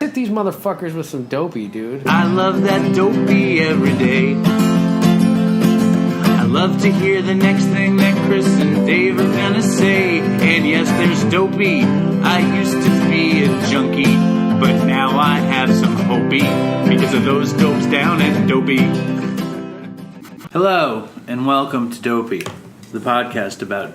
hit these motherfuckers with some Dopey, dude. I love that Dopey every day. I love to hear the next thing that Chris and Dave are gonna say. And yes, there's Dopey. I used to be a junkie, but now I have some hopey because of those dopes down at Dopey. Hello, and welcome to Dopey, the podcast about...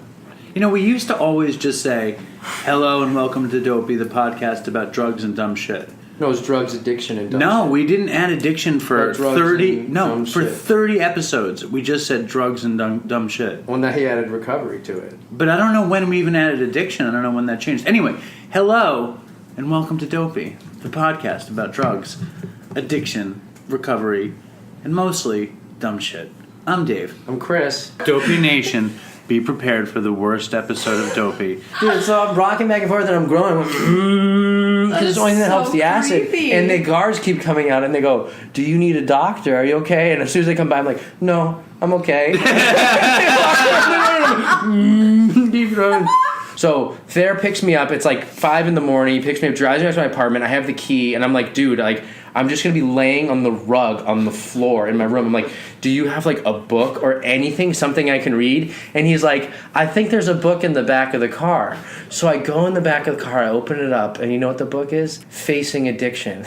we used to always just say, hello and welcome to Dopey, the podcast about drugs and dumb shit. No, it was drugs, addiction, and dumb No, shit. we didn't add addiction for 30... No, for 30 episodes. We just said drugs and dumb shit. Well, now he added recovery to it. But I don't know when we even added addiction. I don't know when that changed. Anyway, hello and welcome to Dopey, the podcast about drugs, addiction, recovery, and mostly dumb shit. I'm Dave. I'm Chris. Dopey Nation, be prepared for the worst episode of Dopey. Dude, so I'm rocking back and forth and I'm growing. Because it's the only thing that helps the acid. creepy. And the guards keep coming out and they go, do you need a doctor? Are you okay? And as soon as they come by, I'm like, no, I'm okay. Keep going. So Thayer picks me up. It's like 5 a.m. He picks me up, drives me back to my apartment. I have the key, and I'm like, dude, I'm just gonna be laying on the rug on the floor in my room. I'm like, do you have like a book or anything, something I can read? And he's like, I think there's a book in the back of the car. So I go in the back of the car, I open it up, and you know what the book is? Facing Addiction.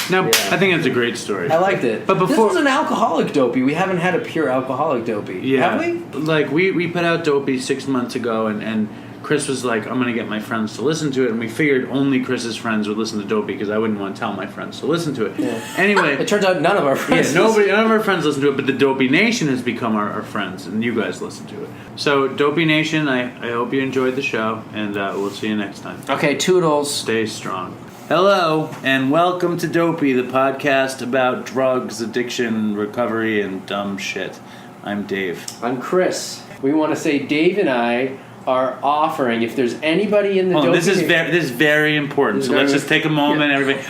No, I think that's a great story. I liked it. But This before... was an alcoholic Dopey. We haven't had a pure alcoholic Dopey. Yeah. Have we? Like, we put out Dopey 6 months ago, and Chris was like, I'm going to get my friends to listen to it, and we figured only Chris's friends would listen to Dopey because I wouldn't want to tell my friends to listen to it. Yeah. Anyway... It turns out none of our friends. Yeah, none of our friends listen to it, but the Dopey Nation has become our friends, and you guys listen to it. So, Dopey Nation, I hope you enjoyed the show, and we'll see you next time. Okay, Toodles. Stay strong. Hello, and welcome to Dopey, the podcast about drugs, addiction, recovery, and dumb shit. I'm Dave. I'm Chris. We want to say Dave and I are offering, if there's anybody in the Dopey... This is very important, so let's just take a moment, everybody...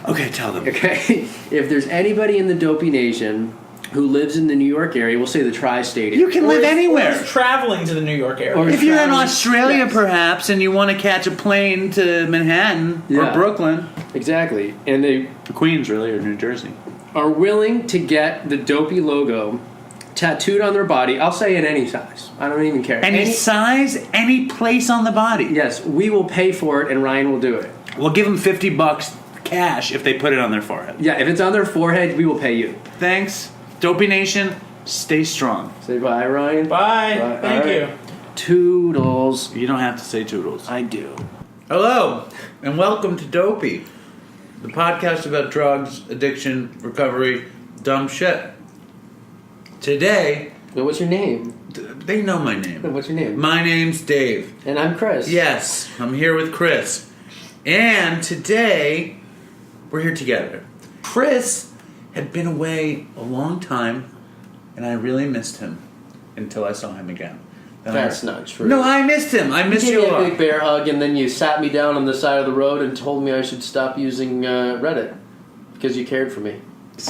Okay, tell them. Okay, if there's anybody in the Dopey Nation who lives in the New York area, we'll say the tri-state area. You can live anywhere. Or is traveling to the New York area. Or If you're in traveling- Australia, Yes. perhaps, and you want to catch a plane to Manhattan or Yeah. Brooklyn, Exactly. And they Queens, really, or New Jersey. are willing to get the Dopey logo tattooed on their body. I'll say in any size. I don't even care. Any size, any place on the body. Yes, we will pay for it, and Ryan will do it. We'll give them $50 cash if they put it on their forehead. Yeah, if it's on their forehead, we will pay you. Thanks. Dopey Nation, stay strong. Say bye, Ryan. Bye. Bye. Thank All you. right. Toodles. You don't have to say Toodles. I do. Hello, and welcome to Dopey, the podcast about drugs, addiction, recovery, dumb shit. Today, Now, what's your name? they know my name. What's your name? My name's Dave. And I'm Chris. Yes, I'm here with Chris. And today, we're here together. Chris had been away a long time, and I really missed him until I saw him again. Then That's not true. No, I missed him. I missed You you gave a me a lot. big bear hug, and then you sat me down on the side of the road and told me I should stop using Reddit because you cared for me.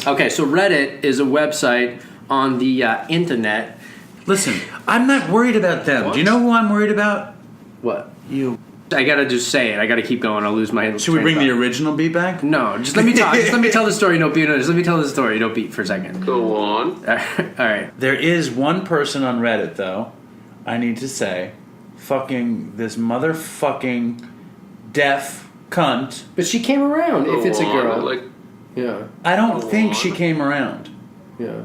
Okay, so Reddit is a website on the internet. Listen, I'm not worried about them. What? Do you know who I'm worried about? What? You. I gotta just say it. I gotta keep going. I'll lose my. Should we bring the original beat back? No, just let me talk. Just let me tell the story. Don't beat. Just let me tell the story. Don't beat for a second. Go on. All right. There is one person on Reddit, though, I need to say, fucking this motherfucking deaf cunt. But she came around. If it's a girl. Yeah. I don't Go think on. she came around. Yeah.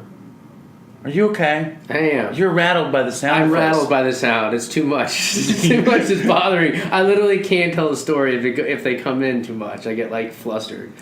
Are you okay? I am. You're rattled by the sound I'm effects. rattled by the sound. It's too much. Too much is bothering. I literally can't tell the story if they come in too much. I get like flustered.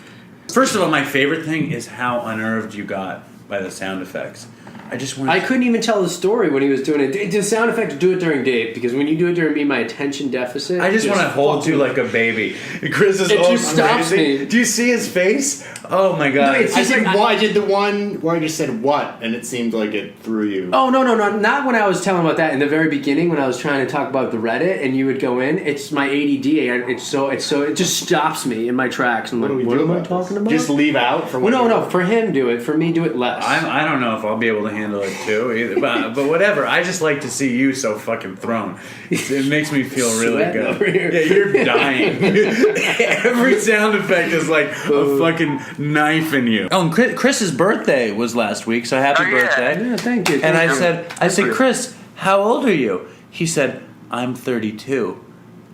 First of all, my favorite thing is how unnerved you got by the sound effects. I just want. I couldn't even tell the story when he was doing it. The sound effects, do it during Dave, because when you do it during me, my attention deficit. I just want to hold you like a baby. Chris is It all just stops crazy. me. Do you see his face? Oh my god! No, it's I just did, like, I did the one where I just said what, and it seemed like it threw you. Oh no, not when I was telling about that in the very beginning when I was trying to talk about the Reddit and you would go in. It's my ADD. It just stops me in my tracks. I'm What like, do we what do am I about talking this? about? Just leave out for Well, when no. For him, do it. For me, do it less. I don't know if I'll be able to handle it too. Either. But whatever. I just like to see you so fucking thrown. It makes me feel really Sweating good. over here. Yeah, you're dying. Every sound effect is like a fucking knife in you. Oh, and Chris's birthday was last week, so happy birthday. Yeah, thank you. And I Thank said, you. Chris, how old are you? He said, I'm 32.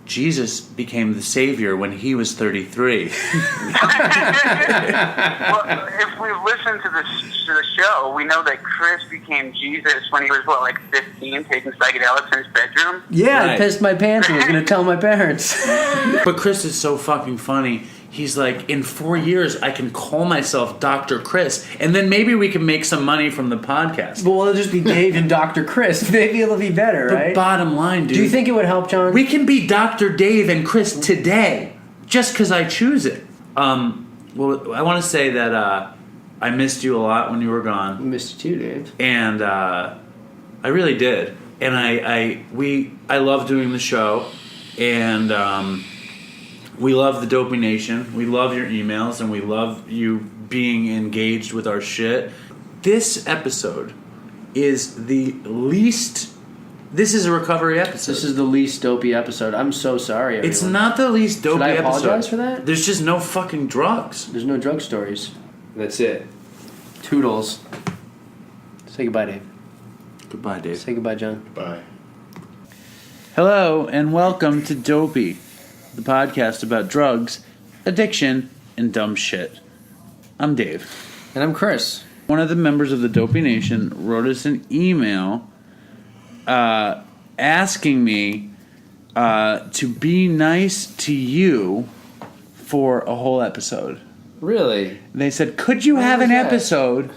Jesus became the savior when he was 33. Well, if we've listened to the show, we know that Chris became Jesus when he was, 15, taking psychedelics in his bedroom? Yeah, I Right. pissed my pants and was going to tell my parents. But Chris is so fucking funny. He's like, in 4 years, I can call myself Dr. Chris, and then maybe we can make some money from the podcast. Well, it'll just be Dave and Dr. Chris. Maybe it'll be better, But right? bottom line, dude. Do you think it would help, John? we can be Dr. Dave and Chris today, just because I choose it? Well, I want to say that I missed you a lot when you were gone. missed you too, Dave. And I really did. And I love doing the show, and we love the Dopey Nation. We love your emails, and we love you being engaged with our shit. This episode is the least. This is a recovery episode. This is the least dopey episode. I'm so sorry, everyone. It's not the least dopey Should I episode. apologize for that? There's just no fucking drugs. There's no drug stories. That's it. Toodles. Say goodbye, Dave. Goodbye, Dave. Say goodbye, John. Bye. Hello, and welcome to Dopey, the podcast about drugs, addiction, and dumb shit. I'm Dave. And I'm Chris. One of the members of the Dopey Nation wrote us an email asking me to be nice to you for a whole episode. Really? They said, could you have was an that? episode?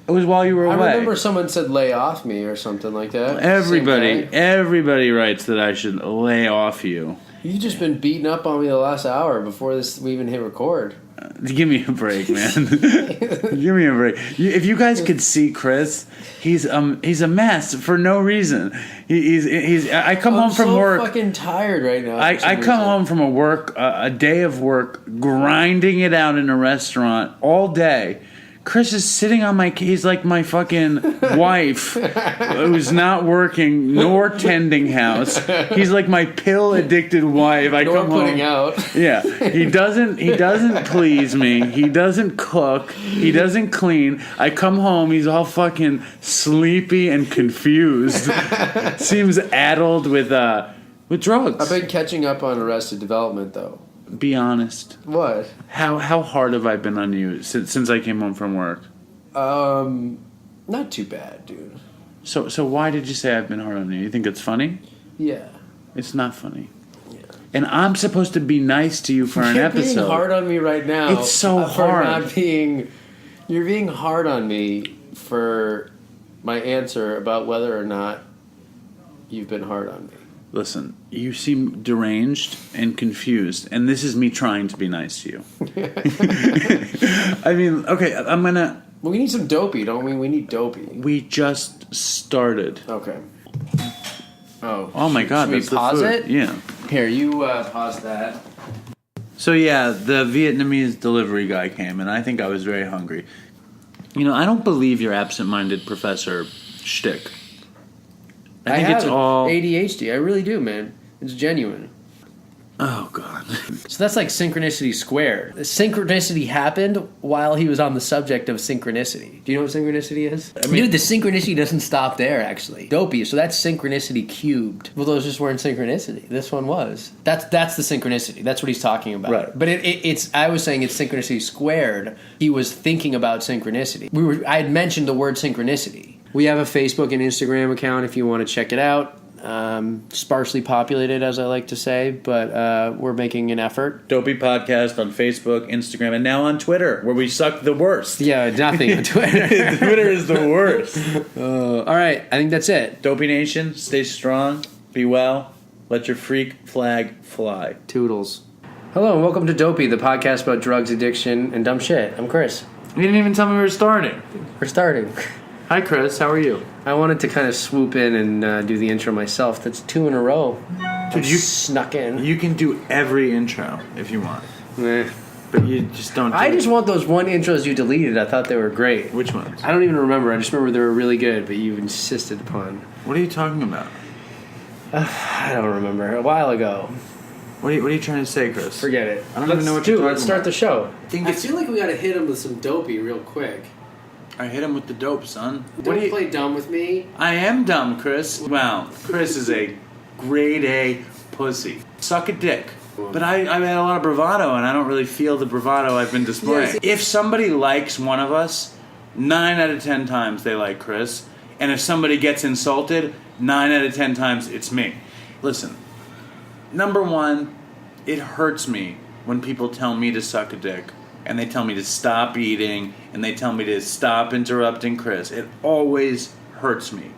It was while you were I away. remember someone said lay off me or something like that. Everybody Same guy. everybody writes that I should lay off you. You've just been beating up on me the last hour before we even hit record. Give me a break, man. Give me a break. If you guys could see Chris, he's a mess for no reason. He's. I come home from so work. Fucking tired right now. I come home from a day of work, grinding it out in a restaurant all day. Chris is sitting on my. He's like my fucking wife, who's not working nor tending house. He's like my pill addicted wife. I Nor come putting home. out. Yeah, he doesn't please me. He doesn't cook. He doesn't clean. I come home. He's all fucking sleepy and confused. Seems addled with drugs. I've been catching up on Arrested Development though. Be honest. What? How hard have I been on you since I came home from work? Not too bad, dude. So why did you say I've been hard on you? You think it's funny? Yeah. It's not funny. Yeah. And I'm supposed to be nice to you for an You're episode. being hard on me right now. It's so for hard. Not being. You're being hard on me for my answer about whether or not you've been hard on me. Listen, you seem deranged and confused, and this is me trying to be nice to you. I mean, okay, I'm gonna... Well, we need some dopey, don't we? We need dopey. We just started. Okay. Oh my God, should we that's the pause food. it? Yeah. Here, you pause that. So yeah, the Vietnamese delivery guy came, and I think I was very hungry. You know, I don't believe your absent-minded professor shtick. I think it's have all... ADHD. I really do, man. It's genuine. Oh, God. So that's like synchronicity squared. Synchronicity happened while he was on the subject of synchronicity. Do you know what synchronicity is? Dude, the synchronicity doesn't stop there, actually. Dopey, so that's synchronicity cubed. Well, those just weren't synchronicity. This one was. That's the synchronicity. That's what he's talking about. Right. But it's. I was saying it's synchronicity squared. He was thinking about synchronicity. I had mentioned the word synchronicity. We have a Facebook and Instagram account if you want to check it out. Sparsely populated, as I like to say, but we're making an effort. Dopey Podcast on Facebook, Instagram, and now on Twitter, where we suck the worst. Yeah, nothing on Twitter. Twitter is the worst. All right, I think that's it. Dopey Nation, stay strong, be well, let your freak flag fly. Toodles. Hello, and welcome to Dopey, the podcast about drugs, addiction, and dumb shit. I'm Chris. You didn't even tell me we were starting. We're starting. Hi, Chris. How are you? I wanted to kind of swoop in and do the intro myself. That's 2 in a row. Dude, you snuck in. You can do every intro if you want. Eh. But you just don't. I just want those one intros you deleted. I thought they were great. Which ones? I don't even remember. I just remember they were really good, but you insisted upon. What are you talking about? I don't remember. A while ago. What are you trying to say, Chris? Forget it. I don't even know what you're talking Let's start about. the show. I feel like we gotta hit him with some Dopey real quick. I hit him with the dope, son. Don't play dumb with me. I am dumb, Chris. Wow, Chris is a grade A pussy. Suck a dick. But I've had a lot of bravado, and I don't really feel the bravado I've been displaying. If somebody likes one of us, 9 out of 10 times they like Chris. And if somebody gets insulted, 9 out of 10 times it's me. Listen, number one, it hurts me when people tell me to suck a dick. And they tell me to stop eating, and they tell me to stop interrupting Chris. It always hurts me.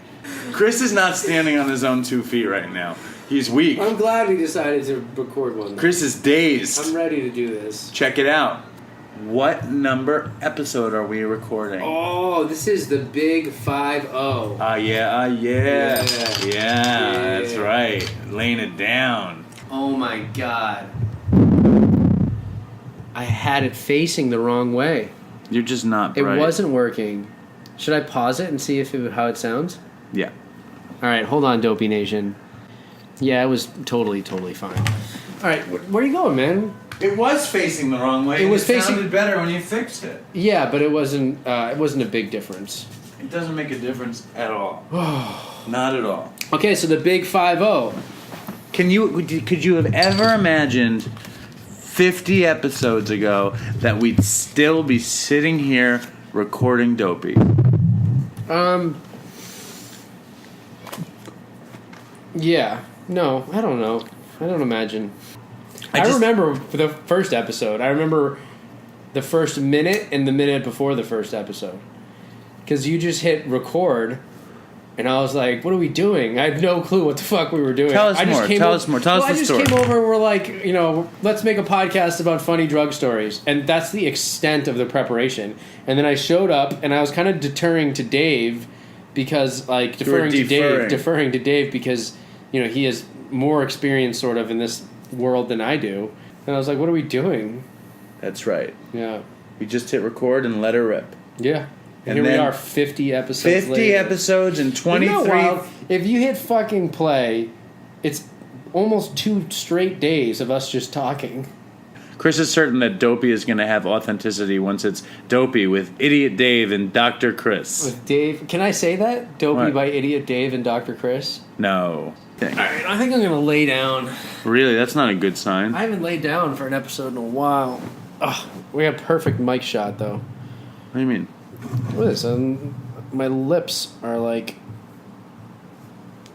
Chris is not standing on his own 2 feet right now. He's weak. I'm glad we decided to record one. Chris is dazed. I'm ready to do this. Check it out. What number episode are we recording? Oh, this is the big 5-0. Yeah, that's right. Laying it down. Oh my god. I had it facing the wrong way. You're just not It bright. wasn't working. Should I pause it and see how it sounds? Yeah. All right, hold on, Dopey Nation. Yeah, it was totally fine. All right, where are you going, man? It was facing the wrong way. It was facing- sounded better when you fixed it. Yeah, but it wasn't a big difference. It doesn't make a difference at all. Not at all. Okay, so the big 5-0. Could you have ever imagined 50 episodes ago that we'd still be sitting here recording Dopey? Yeah. No, I don't know. I don't imagine. I just- remember the first episode. I remember the first minute and the minute before the first episode. Because you just hit record, and I was like, what are we doing? I had no clue what the fuck we were doing. Tell us I just more. came Tell o- us more. Tell us Well, the I story. just came over and we're like, let's make a podcast about funny drug stories. And that's the extent of the preparation. And then I showed up, and I was kind of deferring to Dave because, like, deferring to Dave because, he has more experience sort of in this world than I do. And I was like, what are we doing? That's right. Yeah. We just hit record and let her rip. Yeah. And here we then are 50 episodes 50 later. episodes and 23... Isn't that wild? If you hit fucking play, it's almost 2 straight days of us just talking. Chris is certain that Dopey is going to have authenticity once it's Dopey with Idiot Dave and Dr. Chris. With Dave. Can I say that? Dopey What? by Idiot Dave and Dr. Chris? No. Alright, I think I'm going to lay down. Really? That's not a good sign. I haven't laid down for an episode in a while. Ugh, we have perfect mic shot, though. What do you mean? Look at this. My lips are like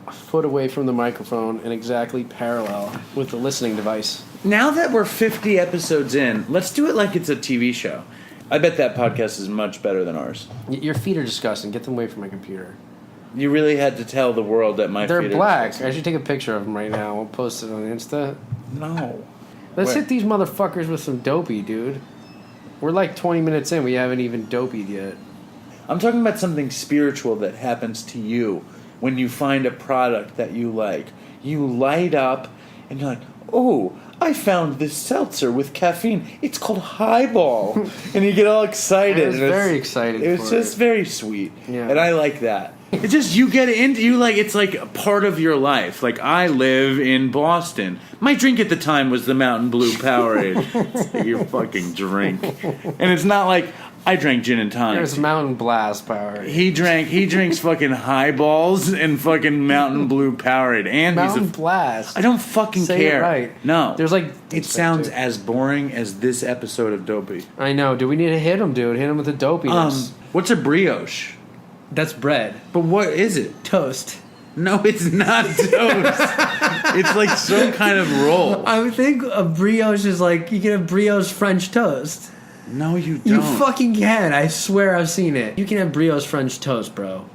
a foot away from the microphone and exactly parallel with the listening device. Now that we're 50 episodes in, let's do it like it's a TV show. I bet that podcast is much better than ours. Your feet are disgusting. Get them away from my computer. You really had to tell the world that my They're feet are black. disgusting. I should take a picture of them right now. We'll post it on Insta. No. Let's Where? hit these motherfuckers with some Dopey, dude. We're like 20 minutes in. We haven't even Dopey'd yet. I'm talking about something spiritual that happens to you when you find a product that you like. You light up and you're like, oh, I found this seltzer with caffeine. It's called Highball. And you get all excited. I was and very excited It's for just very sweet. Yeah. And I like that. It's just you get into it's like a part of your life. Like I live in Boston. My drink at the time was the Mountain Blue Powerade. It's like your fucking drink. And it's not like I drank gin and tonic. There's Mountain Blast power. He drinks fucking Highballs and fucking Mountain Blue Powerade. And Mountain he's Blast. I don't fucking Say care. it right. No. There's like... It sounds as boring as this episode of Dopey. I know. Do we need to hit him, dude? Hit him with the Dopiness. What's a brioche? That's bread. But what is it? Toast. No, it's not toast. It's like some kind of roll. I would think a brioche is like, you get a brioche French toast. No, you don't. You fucking can. I swear I've seen it. You can have brioche French toast, bro.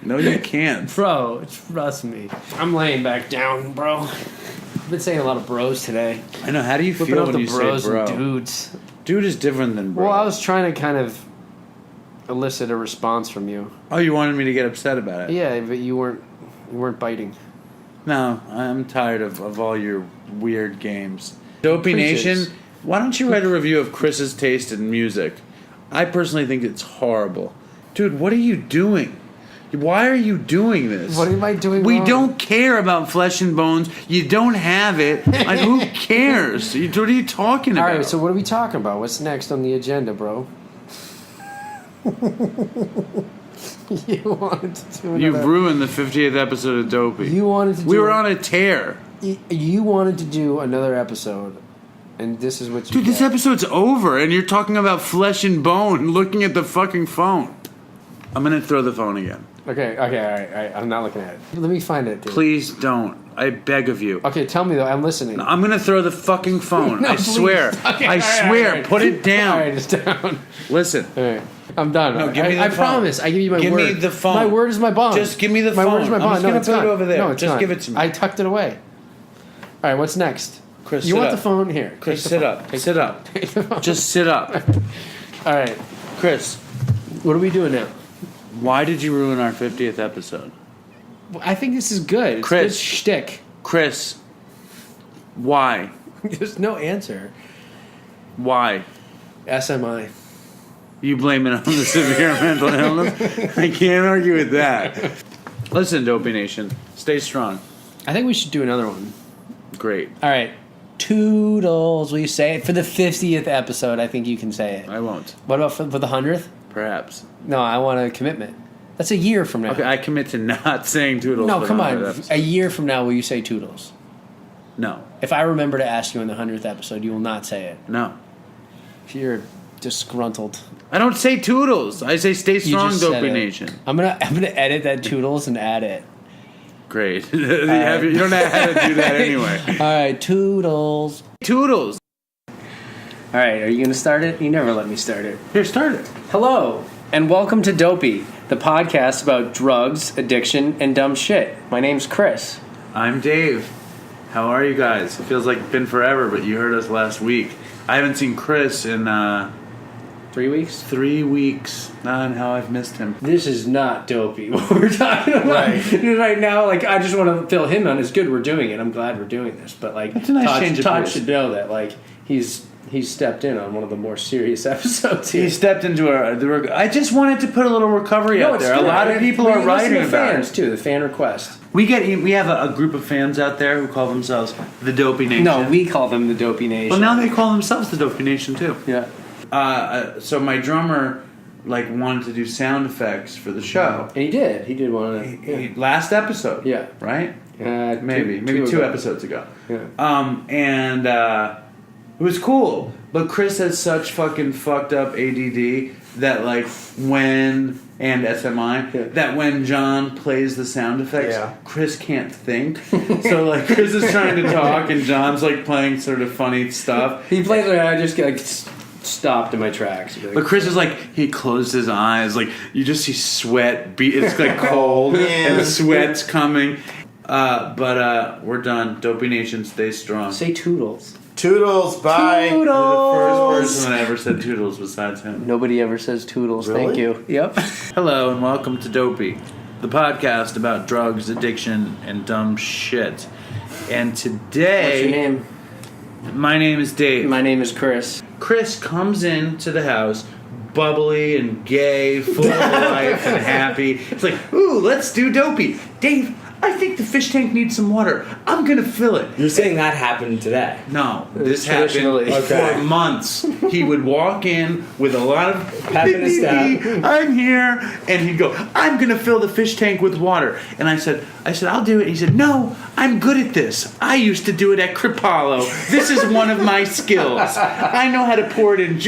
No, you can't. Bro, trust me. I'm laying back down, bro. I've been saying a lot of bros today. I know. How do you Flipping feel out when the you bros say bro? and dudes. Dude is different than bro. Well, I was trying to kind of elicit a response from you. Oh, you wanted me to get upset about it? Yeah, but you weren't biting. No, I'm tired of all your weird games. Dopey Preaches. Nation, Why don't you write a review of Chris's taste in music? I personally think it's horrible. Dude, what are you doing? Why are you doing this? What am I doing We wrong? don't care about Flesh and Bones. You don't have it. Like, who cares? What are you talking about? All right, so what are we talking about? What's next on the agenda, bro? You wanted to do another... You've ruined the 50th episode of Dopey. You wanted to do... We were on a tear. You wanted to do another episode, and this is what you Dude, this episode's over, and you're talking about Flesh and Bone looking at the fucking phone. I'm going to throw the phone again. Okay, all right. I'm not looking at it. Let me find it, dude. Please don't. I beg of you. Okay, tell me, though. I'm listening. I'm going to throw the fucking phone. No, I please. swear. Okay, I swear. all right. Put it down. All right, it's down. Listen. All right. I'm done. No, give me the I phone. promise. I give you my Give word. me the phone. My word is my bond. Just give me the My phone. word is my I'm bond. just No, gonna it's put it not. over there. No, it's Just not. give it to me. I tucked it away. All right, what's next? Chris, you sit want up. the phone? Here. Chris, Take the sit phone. up. Take Sit the up. Take the phone. Just sit up. All right. Chris, What are we doing now? why did you ruin our 50th episode? I think this is good. It's Chris. good shtick. Chris, why? There's no answer. Why? SMI. You blame it on the severe mental illness? I can't argue with that. Listen, Dopey Nation, stay strong. I think we should do another one. Great. All right. Toodles, will you say it? For the 50th episode, I think you can say it. I won't. What about for the 100th? Perhaps. No, I want a commitment. That's a year from now. Okay, I commit to not saying Toodles. No, for come the on. 100th episode. A year from now, will you say Toodles? No. If I remember to ask you in the 100th episode, you will not say it. No. You're disgruntled. I don't say Toodles. I say stay You strong, just said Dopey it. Nation. I'm gonna edit that Toodles and add it. Great. You don't know how to do that anyway. All right, Toodles. Toodles. All right, are you gonna start it? You never let me start it. Here, start it. Hello, and welcome to Dopey, the podcast about drugs, addiction, and dumb shit. My name's Chris. I'm Dave. How are you guys? It feels like it's been forever, but you heard us last week. I haven't seen Chris in 3 weeks? 3 weeks. And how I've missed him. This is not Dopey. What we're talking about right now, like, I just want to fill him on. It's good we're doing it. I'm glad we're doing this. But, like, It's a nice change of Todd pace. should know that, like, he's stepped in on one of the more serious episodes here. He stepped into I just wanted to put a little recovery out there. A lot of people are writing about fans, it. too. The fan request. We have a group of fans out there who call themselves the Dopey Nation. No, we call them the Dopey Nation. Well, now they call themselves the Dopey Nation too. Yeah. So my drummer wanted to do sound effects for the show. And he did. He did one of them. Last episode. Yeah. Right? Yeah. Maybe two two ago. episodes ago. Yeah. And it was cool. But Chris has such fucking fucked up ADD that and SMI that when John plays the sound effects, Chris can't think. So Chris is trying to talk and John's playing sort of funny stuff. He plays like I just get stopped in my tracks. But Chris is he closed his eyes, you just see sweat. It's cold and sweat's coming. But we're done. Dopey Nation, stay strong. Say Toodles. Toodles, bye. You're the first person that ever said Toodles besides him. Nobody ever says Toodles. Really? Thank you. Yep. Hello and welcome to Dopey, the podcast about drugs, addiction, and dumb shit. And today, What's your name? my name is Dave. My name is Chris. Chris comes into the house bubbly and gay, full of life and happy. It's ooh, let's do Dopey. Dave, I think the fish tank needs some water. I'm going to fill it. You're saying that happened today? No, this happened Traditionally. Okay. for months. He would walk in with a lot of Pep in his step. I'm here, and he'd go, I'm going to fill the fish tank with water. And I said, I'll do it. He said, no, I'm good at this. I used to do it at Cripollo. This is one of my skills. I know how to pour it in.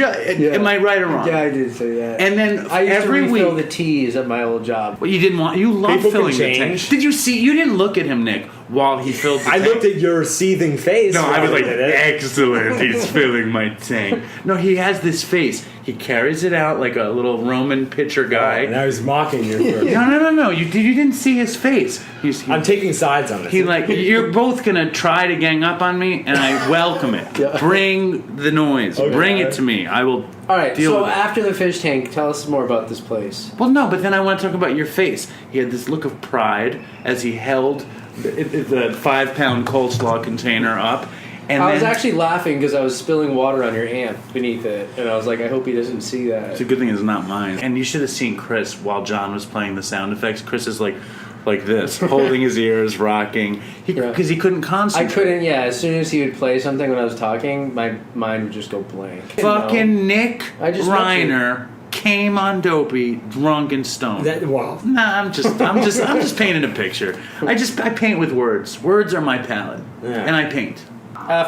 Am I right or wrong? Yeah, I did say that. And then I used every to refill week. the teas at my old job. Well, you love People can filling the tank. change. Did you see? You didn't look at him, Nick, while he filled the I tank. looked at your seething face. No, I was while like, did it. excellent, he's filling my tank. No, he has this face. He carries it out like a little Roman pitcher guy. And I was mocking you for No. You didn't see his face. I'm taking sides on this. You're both going to try to gang up on me, and I welcome it. Yeah. Bring the noise. Okay. Bring it to me. I will All right, deal so with it. after the fish tank, tell us more about this place. Well, no, but then I want to talk about your face. He had this look of pride as he held the 5-pound coleslaw container up, And I was then- actually laughing because I was spilling water on your amp beneath it, and I was like, I hope he doesn't see that. It's a good thing it's not mine. And you should have seen Chris while John was playing the sound effects. Chris is like this, holding his ears, rocking, because he couldn't concentrate. I couldn't. Yeah, as soon as he would play something when I was talking, my mind would just go blank. Fucking Nick I just met Reiner came on Dopey, drunk and stoned. Wow. Nah, I'm just painting a picture. I paint with words. Words are my palette, and I paint.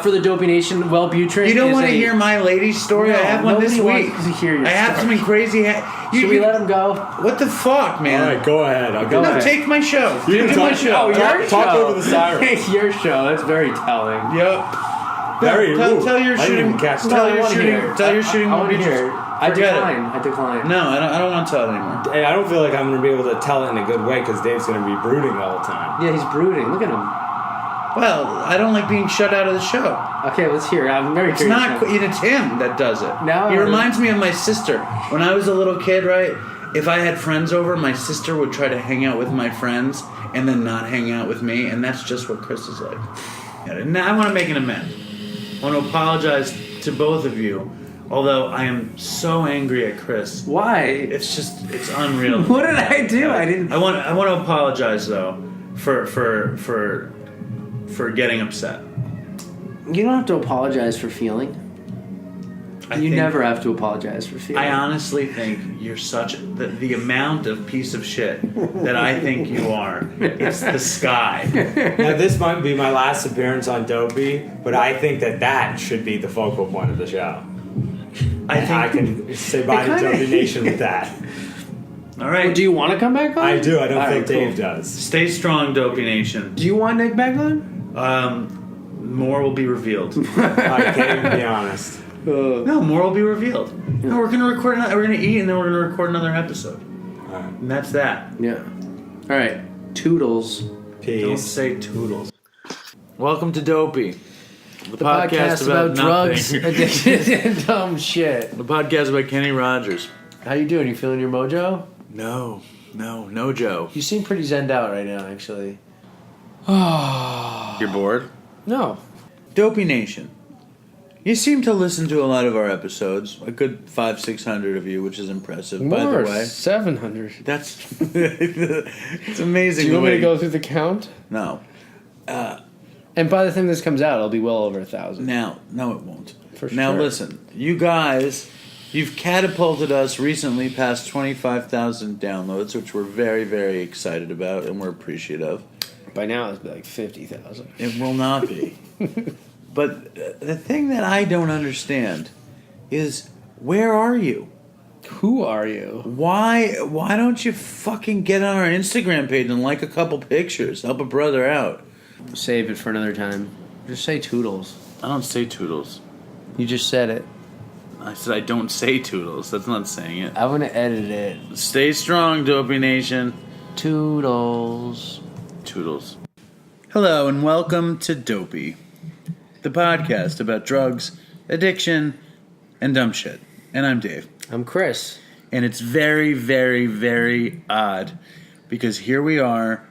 For the Dopey Nation, Wellbutrin. You don't want to hear my lady's story? No, I have one this nobody week. wants to hear your I have story. something crazy. Should we let him go? What the fuck, man? All right, go ahead. I'll Go go. No, ahead. take my show. You didn't Do talk- my show. your Talk show. over the siren. It's your show. That's very telling. Yep. Very. Tell your I didn't shooting. even catch Tell that. your I wanna shooting. hear it. Tell your shooting. I want to hear it. I Forget it. decline. I decline. No, I don't want to tell it anymore. Hey, I don't feel like I'm going to be able to tell it in a good way because Dave's going to be brooding the whole time. Yeah, he's brooding. Look at him. Well, I don't like being shut out of the show. Okay, let's hear it. I'm very It's curious. not. It's him that does it. No. He reminds me of my sister. When I was a little kid, right? If I had friends over, my sister would try to hang out with my friends and then not hang out with me, and that's just what Chris is like. And now I want to make an amends. I want to apologize to both of you. Although I am so angry at Chris. Why? It's unreal. What did I do? I didn't. I want to apologize though for getting upset. You don't have to apologize for feeling. I You think- never have to apologize for feeling. I honestly think you're such the amount of piece of shit that I think you are. It's the sky. Now, this might be my last appearance on Dopey, but I think that should be the focal point of the show. I think. I can say bye to Dopey Nation with that. All right. Well, do you want to come back on? I do. I don't All think right, cool. Dave does. Stay strong, Dopey Nation. Do you want Nick back on? More will be revealed. I can't even be honest. No, more will be revealed. No, we're gonna record. We're gonna eat, and then we're gonna record another episode. And that's that. Yeah. All right. Toodles. Don't Peace. say Toodles. Welcome to Dopey, the Podcast about drugs, nothing. addiction, and dumb shit. The podcast about Kenny Rogers. How you doing? You feeling your mojo? No, Joe. You seem pretty zenned out right now, actually. You're bored? No. Dopey Nation. You seem to listen to a lot of our episodes. A good 500-600 of you, which is impressive, by the way. 700. That's it's amazing. Do you the want me way- to go through the count? No. And by the time this comes out, it'll be well over 1,000. No, it won't. For Now sure. listen, you guys, you've catapulted us recently past 25,000 downloads, which we're very, very excited about and we're appreciative. By now, it's like 50,000. It will not be. But the thing that I don't understand is, where are you? Who are you? Why don't you fucking get on our Instagram page and like a couple pictures? Help a brother out. Save it for another time. Just say Toodles. I don't say Toodles. You just said it. I said I don't say Toodles. That's not saying it. I'm going to edit it. Stay strong, Dopey Nation. Toodles. Toodles. Hello and welcome to Dopey, the podcast about drugs, addiction, and dumb shit. And I'm Dave. I'm Chris. And it's very, very, very odd because here we are,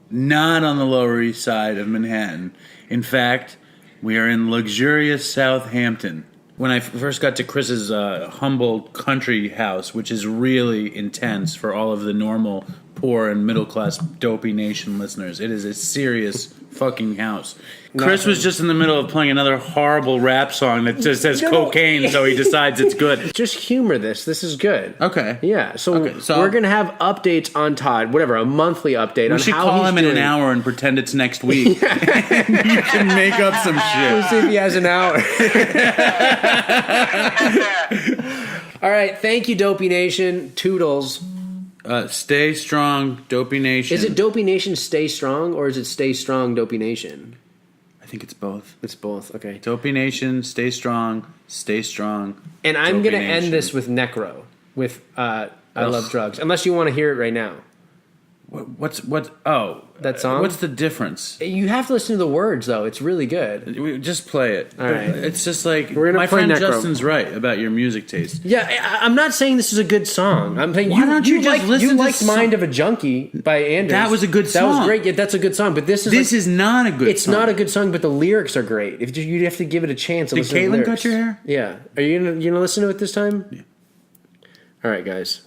not on the Lower East Side of Manhattan. In fact, we are in luxurious Southampton. When I first got to Chris's humble country house, which is really intense for all of the normal poor and middle class Dopey Nation listeners, it is a serious fucking house. Chris was just in the middle of playing another horrible rap song that just says cocaine, so he decides it's good. Just humor this. This is good. Okay. Yeah, so Okay, we're going to have updates on Todd, whatever, a monthly update We on should how call he's him doing. in an hour and pretend it's next week. You can make up some We'll shit. see if he has an hour. All right, thank you, Dopey Nation. Toodles. Stay strong, Dopey Nation. Is it Dopey Nation Stay Strong, or is it Stay Strong Dopey Nation? I think it's both. It's both, okay. Dopey Nation, stay strong, stay strong. And I'm Dopey going to end Nation. this with Necro, with I Love Drugs, unless you want to hear it right now. That song? What's the difference? You have to listen to the words, though. It's really good. Just play it. All right. It's just like We're gonna my play friend Necro. Justin's right about your music taste. Yeah, I'm not saying this is a good song. I'm saying Why don't you just listen you to liked some- Mind of a Junkie by Anders. That was a good That song. was great. Yeah, that's a good song. But this is Not a good. It's song. not a good song, but the lyrics are great. If you have to give it a chance. To Did listen to the Caitlin lyrics. cut your hair? Yeah. Are you gonna listen to it this time? Yeah. All right, guys.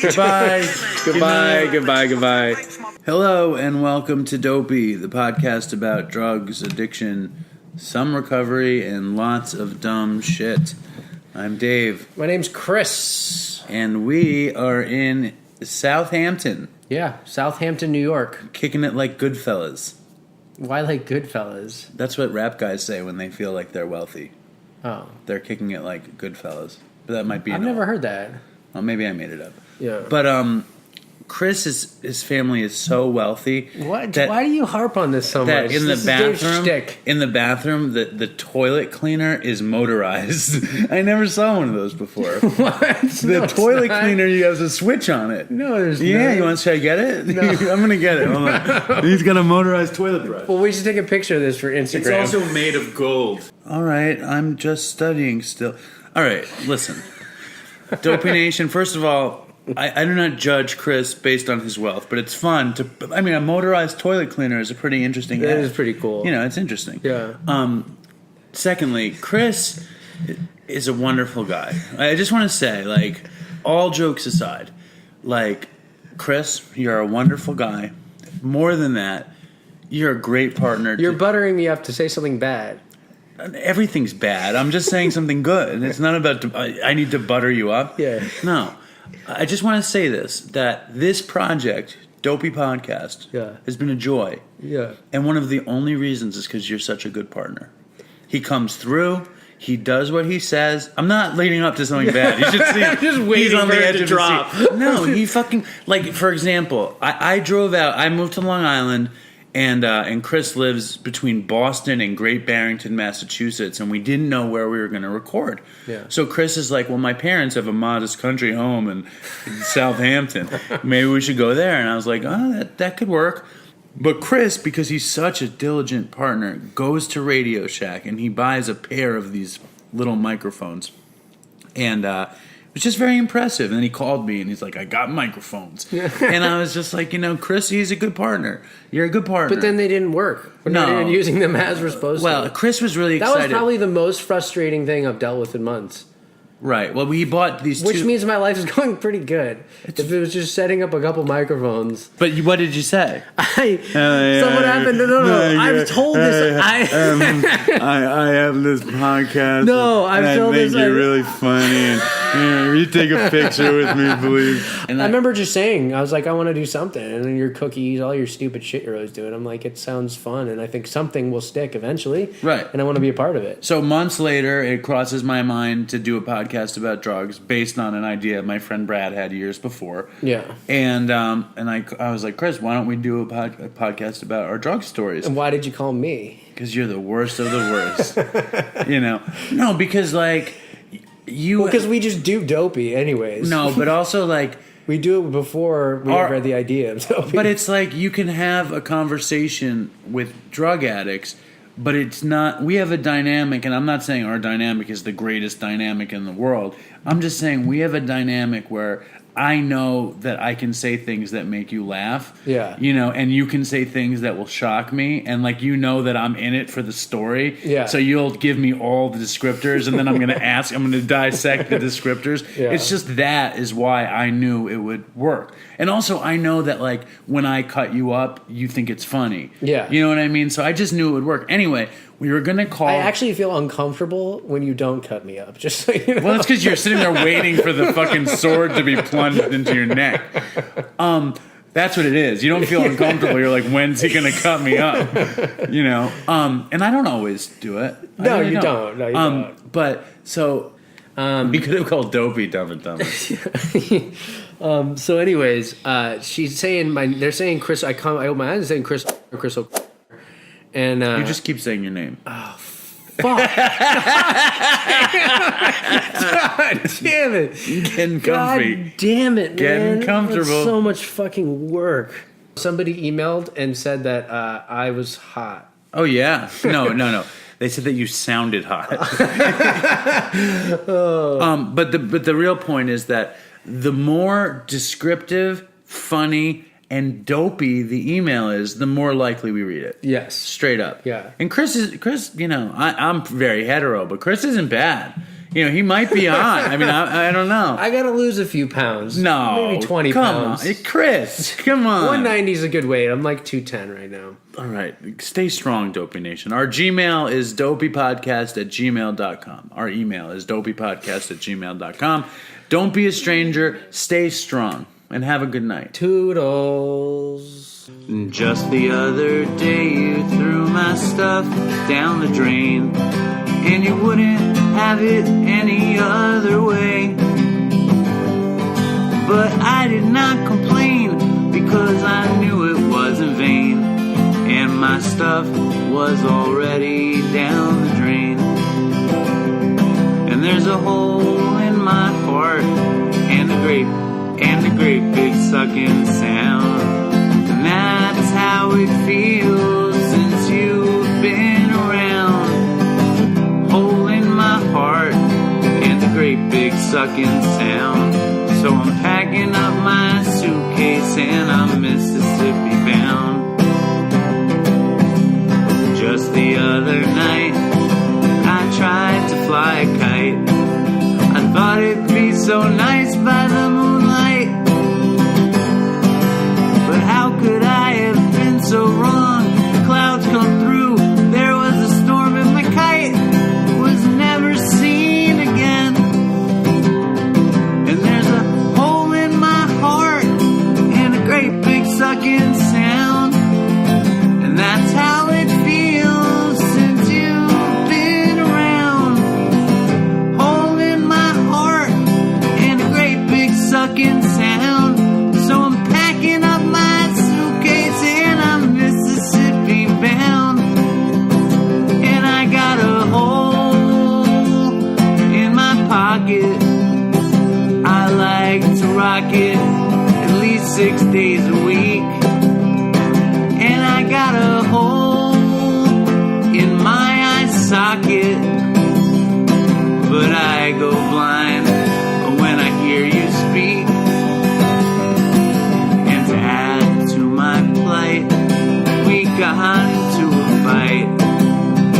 Goodbye. Goodbye. Hello and welcome to Dopey, the podcast about drugs, addiction, some recovery, and lots of dumb shit. I'm Dave, My name's Chris. and we are in Southampton, Yeah, Southampton, New York. kicking it like Goodfellas. Why like Goodfellas? That's what rap guys say when they feel like they're wealthy. Oh, They're kicking it like Goodfellas. But that might be I've an never old- heard that. Well, maybe I made it up. Yeah. But Chris, his family is so wealthy. What? that- Why do you harp on this so that much? in the This is Dave's bathroom, shtick. the toilet cleaner is motorized. I never saw one of those before. What? The No, it's toilet not. cleaner, you have a switch on it. No, there's Yeah, not. you want to try to get it? I'm gonna get it. Hold on. He's got a motorized toilet brush. Well, we should take a picture of this for Instagram. made of gold. All right, I'm just studying still. All right, listen. Dopey Nation, first of all, I do not judge Chris based on his wealth, but it's fun to. I mean, a motorized toilet cleaner is a pretty interesting. That ad. is pretty cool. You know, it's interesting. Yeah. Secondly, Chris is a wonderful guy. I just want to say, like, all jokes aside, like, Chris, you're a wonderful guy. More than that, you're a great partner. You're buttering me up to say something bad. Everything's bad. I'm just saying something good. It's not about I need to butter you up. Yeah. No. I just want to say that this project, Dopey Podcast, Yeah. has been a joy. Yeah. And one of the only reasons is because you're such a good partner. He comes through. He does what he says. I'm not leading up to something bad. You should see. Just he's waiting on for the it edge to of drop. the seat. No, he fucking like. For example, I drove out. I moved to Long Island, and Chris lives between Boston and Great Barrington, Massachusetts, and we didn't know where we were going to record. Yeah. So Chris is like, "Well, my parents have a modest country home in Southampton. Maybe we should go there." And I was like, "Oh, that could work." But Chris, because he's such a diligent partner, goes to Radio Shack and he buys a pair of these little microphones. And it was just very impressive. And then he called me and he's like, I got microphones. And I was just like, Chris, he's a good partner. You're a good partner. But then they didn't work. We're not No. even using them as we're supposed Well, to. Chris was really That excited. was probably the most frustrating thing I've dealt with in months. Right. Well, we bought these Which two. means my life is going pretty good. If it was just setting up a couple microphones. But what did you say? Someone happened. No. I've told this. I have this podcast. No, I've told this. funny. And will you take a picture with me, please? And I remember just saying, I was like, I want to do something. And then your cookies, all your stupid shit you're always doing. I'm like, it sounds fun. And I think something will stick eventually. Right. And I want to be a part of it. So months later, it crosses my mind to do a podcast about drugs based on an idea my friend Brad had years before. Yeah. And I was like, Chris, why don't we do a podcast about our drug stories? And why did you call me? Because you're the worst of the worst. No, because like you. Because we just do Dopey anyways. No, but also like. We do it before we ever had the idea of Dopey. But it's like you can have a conversation with drug addicts, but it's not. We have a dynamic, and I'm not saying our dynamic is the greatest dynamic in the world. I'm just saying we have a dynamic where I know that I can say things that make you laugh. Yeah. And you can say things that will shock me, and like that I'm in it for the story. Yeah. So you'll give me all the descriptors, and then I'm going to dissect the descriptors. Yeah. It's just that is why I knew it would work. And also I know that like when I cut you up, you think it's funny. Yeah. You know what I mean? So I just knew it would work. Anyway, we were going to call. I actually feel uncomfortable when you don't cut me up. Just so you know. Well, that's because you're sitting there waiting for the fucking sword to be plunged into your neck. That's what it is. You don't feel uncomfortable. You're like, when's he going to cut me up? And I don't always do it. I No, really you don't. No, you don't. But so we could have called Dopey Dumb and Dumber. So, anyways, she's saying they're saying Chris. I open my eyes and saying Chris, and You just keep saying your name. fuck. God damn it! Getting comfy. God damn it, man! Getting comfortable. That's so much fucking work. Somebody emailed and said that I was hot. Oh yeah, no. They said that you sounded hot. But the real point is that the more descriptive, funny, and dopey the email is, the more likely we read it. Yes, straight up. Yeah. And Chris, I'm very hetero, but Chris isn't bad. He might be on. I mean, I don't know. I gotta lose a few pounds. No, maybe 20 come pounds. on, Chris, come on. 190 is a good weight. I'm like 210 right now. All right, stay strong, Dopey Nation. Our Gmail is dopeypodcast@gmail.com. Our email is dopeypodcast@gmail.com. Don't be a stranger. Stay strong and have a good night. Toodles. Just the other day, you threw my stuff down the drain, and you wouldn't have it any other way. But I did not complain, because I knew it was in vain, and my stuff was already down the drain. And there's a hole in my heart, and a great big sucking sound. And that's how it feels since you've been around. Hole in my heart, and a great big sucking sound. So I'm packing up my suitcase and I'm Mississippi bound. Just the other night, I tried to fly a kite. I thought it'd be so nice by the moonlight. But how could I have been so wrong? The clouds come through, there was a storm, and my kite was never seen again. And there's a hole in my heart, and a great big sucking sound. And that's how it feels since you've been around. Hole in my heart, and a great big sucking sound. So I'm packing up my suitcase and I'm Mississippi bound. And I got a hole in my pocket. I like to rock it at least 6 days a week. And I got a hole in my eye socket. But I go blind when I hear you speak. And to add to my plight, we got into a fight.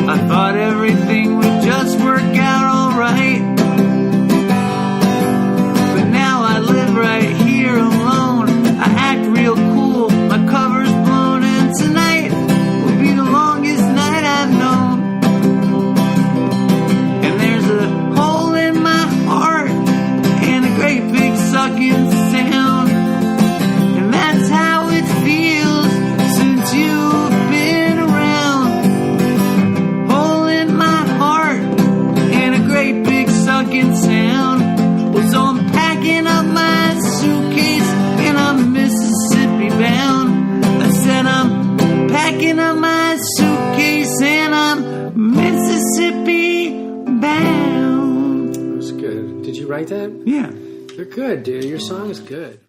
I thought everything would just work out alright. But now I live right here alone. I act real cool, my cover's blown, and tonight will be the longest night I've known. And there's a hole in my heart, and a great big sucking sound. And that's how it feels since you've been around. Hole in my heart, and a great big sucking sound. Well, so I'm packing up my suitcase and I'm Mississippi bound. I said I'm packing up my suitcase and I'm Mississippi bound. That was good. Did you write that? Yeah. You're good, dude. Your song is good.